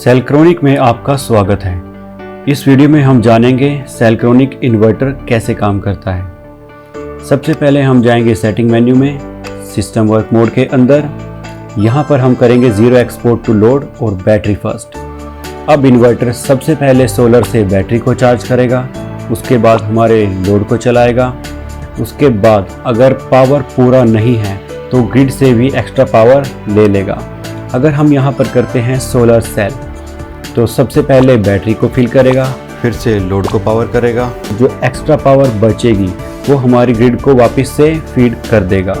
सेलक्रोनिक में आपका स्वागत है। इस वीडियो में हम जानेंगे सेलक्रोनिक इन्वर्टर कैसे काम करता है। सबसे पहले हम जाएंगे सेटिंग मेन्यू में, सिस्टम वर्क मोड के अंदर। यहाँ पर हम करेंगे जीरो एक्सपोर्ट टू लोड और बैटरी फर्स्ट। अब इन्वर्टर सबसे पहले सोलर से बैटरी को चार्ज करेगा, उसके बाद हमारे लोड को चलाएगा। उसके बाद अगर पावर पूरा नहीं है तो ग्रिड से भी एक्स्ट्रा पावर ले लेगा। अगर हम यहाँ पर करते हैं सोलर सेल तो सबसे पहले बैटरी को फिल करेगा, फिर से लोड को पावर करेगा। जो एक्स्ट्रा पावर बचेगी वो हमारी ग्रिड को वापस से फीड कर देगा।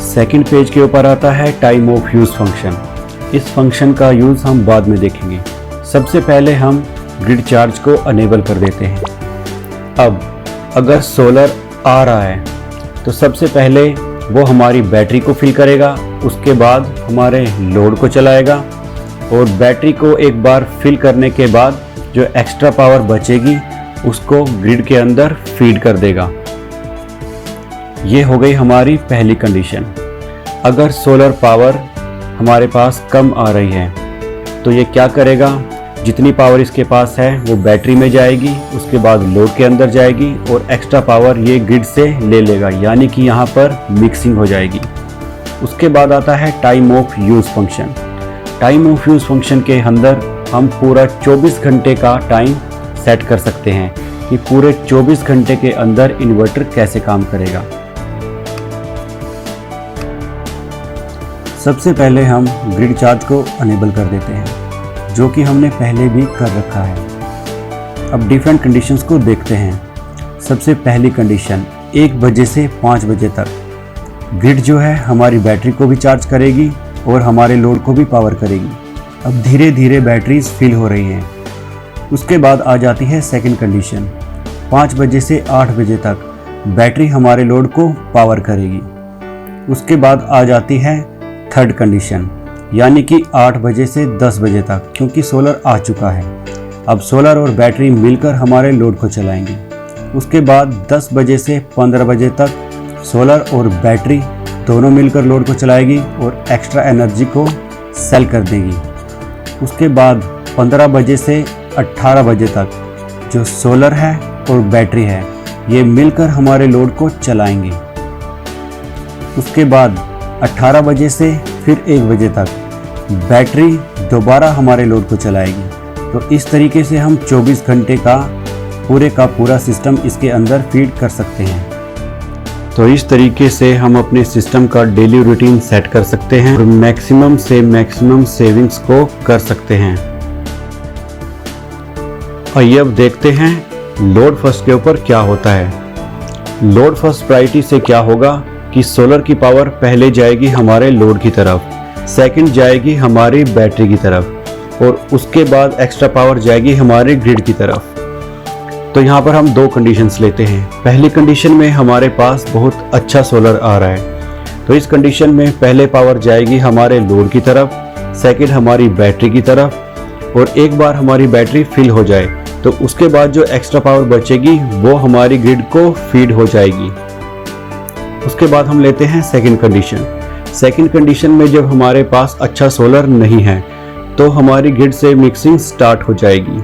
सेकंड पेज के ऊपर आता है टाइम ऑफ यूज फंक्शन। इस फंक्शन का यूज हम बाद में देखेंगे। सबसे पहले हम ग्रिड चार्ज को अनेबल कर देते हैं। अब अगर सोलर आ रहा है तो सबसे पहले वो हमारी बैटरी को फिल करेगा, उसके बाद हमारे लोड को चलाएगा और बैटरी को एक बार फिल करने के बाद जो एक्स्ट्रा पावर बचेगी उसको ग्रिड के अंदर फीड कर देगा। ये हो गई हमारी पहली कंडीशन। अगर सोलर पावर हमारे पास कम आ रही है तो ये क्या करेगा, जितनी पावर इसके पास है वो बैटरी में जाएगी, उसके बाद लोड के अंदर जाएगी और एक्स्ट्रा पावर ये ग्रिड से ले लेगा, यानी कि यहाँ पर मिक्सिंग हो जाएगी। उसके बाद आता है time of use function. Time of use function के अंदर हम पूरा 24 घंटे का टाइम सेट कर सकते हैं कि पूरे 24 घंटे के अंदर इन्वर्टर कैसे काम करेगा। सबसे पहले हम ग्रिड चार्ज को अनेबल कर देते हैं, जो कि हमने पहले भी कर रखा है। अब डिफरेंट कंडीशंस को देखते हैं। सबसे पहली कंडीशन 1 बजे से 5 बजे तक ग्रिड जो है हमारी बैटरी को भी चार्ज करेगी और हमारे लोड को भी पावर करेगी। अब धीरे धीरे बैटरीज फिल हो रही हैं। उसके बाद आ जाती है सेकंड कंडीशन, 5 बजे से 8 बजे तक बैटरी हमारे लोड को पावर करेगी। उसके बाद आ जाती है थर्ड कंडीशन, यानी कि 8 बजे से 10 बजे तक, क्योंकि सोलर आ चुका है। अब सोलर और बैटरी मिलकर हमारे लोड को चलाएंगे। उसके बाद 10 बजे से 15 बजे तक सोलर और बैटरी दोनों मिलकर लोड को चलाएगी और एक्स्ट्रा एनर्जी को सेल कर देगी। उसके बाद 15 बजे से 18 बजे तक जो सोलर है और बैटरी है ये मिलकर हमारे लोड को चलाएंगे। उसके बाद 18 बजे से फिर 1 बजे तक बैटरी दोबारा हमारे लोड को चलाएगी। तो इस तरीके से हम 24 घंटे का पूरा सिस्टम इसके अंदर फीड कर सकते हैं। तो इस तरीके से हम अपने सिस्टम का डेली रूटीन सेट कर सकते हैं और मैक्सिमम से मैक्सिमम सेविंग्स को कर सकते हैं। आइए अब देखते हैं लोड फर्स्ट के ऊपर क्या होता है। लोड फर्स्ट प्रायोरिटी से क्या होगा कि सोलर की पावर पहले जाएगी हमारे लोड की तरफ, सेकंड जाएगी हमारी बैटरी की तरफ और उसके बाद एक्स्ट्रा पावर जाएगी हमारे ग्रिड की तरफ। तो यहाँ पर हम 2 कंडीशंस लेते हैं। पहली कंडीशन में हमारे पास बहुत अच्छा सोलर आ रहा है, तो इस कंडीशन में पहले पावर जाएगी हमारे लोड की तरफ, सेकंड हमारी बैटरी की तरफ और एक बार हमारी बैटरी फिल हो जाए तो उसके बाद जो एक्स्ट्रा पावर बचेगी वो हमारी ग्रिड को फीड हो जाएगी। उसके बाद हम लेते हैं सेकंड कंडीशन। सेकंड कंडीशन में जब हमारे पास अच्छा सोलर नहीं है तो हमारी ग्रिड से मिक्सिंग स्टार्ट हो जाएगी।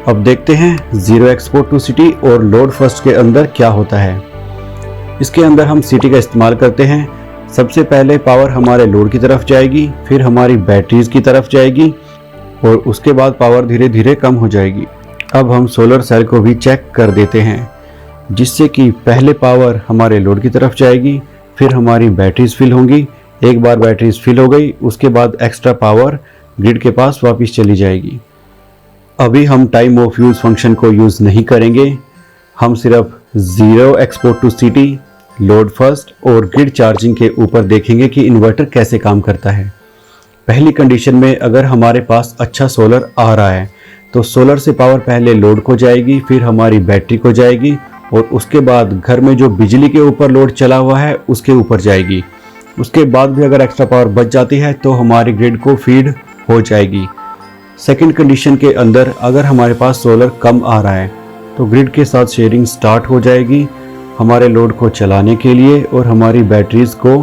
अब देखते हैं जीरो एक्सपोर्ट टू सिटी और लोड फर्स्ट के अंदर क्या होता है। इसके अंदर हम सिटी का इस्तेमाल करते हैं। सबसे पहले पावर हमारे लोड की तरफ जाएगी, फिर हमारी बैटरीज की तरफ जाएगी और उसके बाद पावर धीरे धीरे कम हो जाएगी। अब हम सोलर सेल को भी चेक कर देते हैं, जिससे कि पहले पावर हमारे लोड की तरफ जाएगी, फिर हमारी बैटरीज फिल होंगी। एक बार बैटरीज फिल हो गई उसके बाद एक्स्ट्रा पावर ग्रिड के पास वापस चली जाएगी। अभी हम टाइम ऑफ यूज़ फंक्शन को यूज़ नहीं करेंगे, हम सिर्फ zero export to city, load first और ग्रिड चार्जिंग के ऊपर देखेंगे कि इन्वर्टर कैसे काम करता है। पहली कंडीशन में अगर हमारे पास अच्छा सोलर आ रहा है तो सोलर से पावर पहले लोड को जाएगी, फिर हमारी बैटरी को जाएगी और उसके बाद घर में जो बिजली के ऊपर लोड चला हुआ है उसके ऊपर जाएगी। उसके बाद भी अगर एक्स्ट्रा पावर बच जाती है तो हमारी ग्रिड को फीड हो जाएगी। सेकंड कंडीशन के अंदर अगर हमारे पास सोलर कम आ रहा है तो ग्रिड के साथ शेयरिंग स्टार्ट हो जाएगी हमारे लोड को चलाने के लिए और हमारी बैटरीज को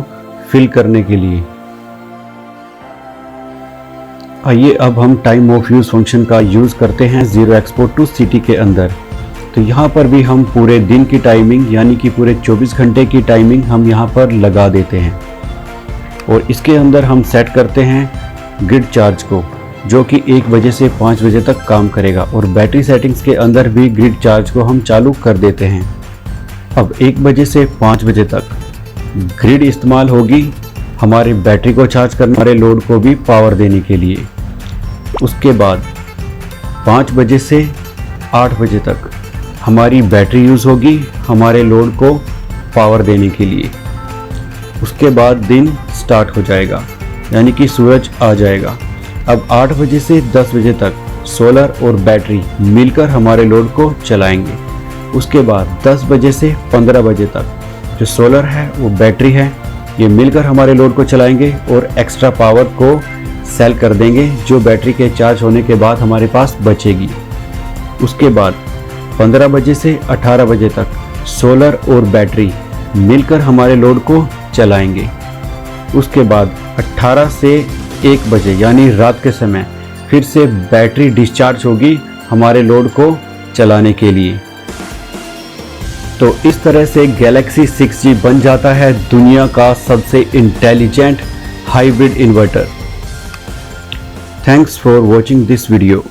फिल करने के लिए। आइए अब हम टाइम ऑफ यूज़ फंक्शन का यूज़ करते हैं ज़ीरो एक्सपोर्ट टू सिटी के अंदर। तो यहाँ पर भी हम पूरे दिन की टाइमिंग यानी कि पूरे 24 घंटे की टाइमिंग हम यहाँ पर लगा देते हैं और इसके अंदर हम सेट करते हैं ग्रिड चार्ज को, जो कि 1 बजे से 5 बजे तक काम करेगा और बैटरी सेटिंग्स के अंदर भी ग्रिड चार्ज को हम चालू कर देते हैं। अब 1 बजे से 5 बजे तक ग्रिड इस्तेमाल होगी हमारी बैटरी को चार्ज करने, हमारे लोड को भी पावर देने के लिए। उसके बाद 5 बजे से 8 बजे तक हमारी बैटरी यूज़ होगी हमारे लोड को पावर देने के लिए। उसके बाद दिन स्टार्ट हो जाएगा यानी कि सूरज आ जाएगा। अब 8 बजे से 10 बजे तक सोलर और बैटरी मिलकर हमारे लोड को चलाएंगे। उसके बाद 10 बजे से 15 बजे तक जो सोलर है वो बैटरी है, ये मिलकर हमारे लोड को चलाएंगे और एक्स्ट्रा पावर को सेल कर देंगे जो बैटरी के चार्ज होने के बाद हमारे पास बचेगी। उसके बाद 15 बजे से 18 बजे तक सोलर और बैटरी मिलकर हमारे लोड को चलाएंगे। उसके बाद 18 से 1 बजे यानी रात के समय फिर से बैटरी डिस्चार्ज होगी हमारे लोड को चलाने के लिए। तो इस तरह से गैलेक्सी 6G बन जाता है दुनिया का सबसे intelligent hybrid inverter. Thanks for watching this video.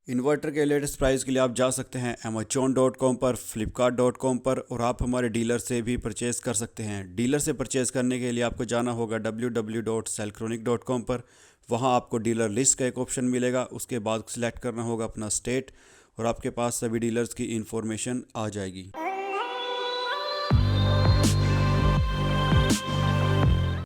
Inverter के लेटेस्ट प्राइस के लिए आप जा सकते हैं amazon.com पर, flipkart.com पर और आप हमारे डीलर से भी परचेस कर सकते हैं। डीलर से परचेस करने के लिए आपको जाना होगा www.cellchronic.com पर। वहां आपको डीलर लिस्ट का एक ऑप्शन मिलेगा, उसके बाद सिलेक्ट करना होगा अपना स्टेट और आपके पास सभी डीलर्स की इंफॉर्मेशन आ जाएगी।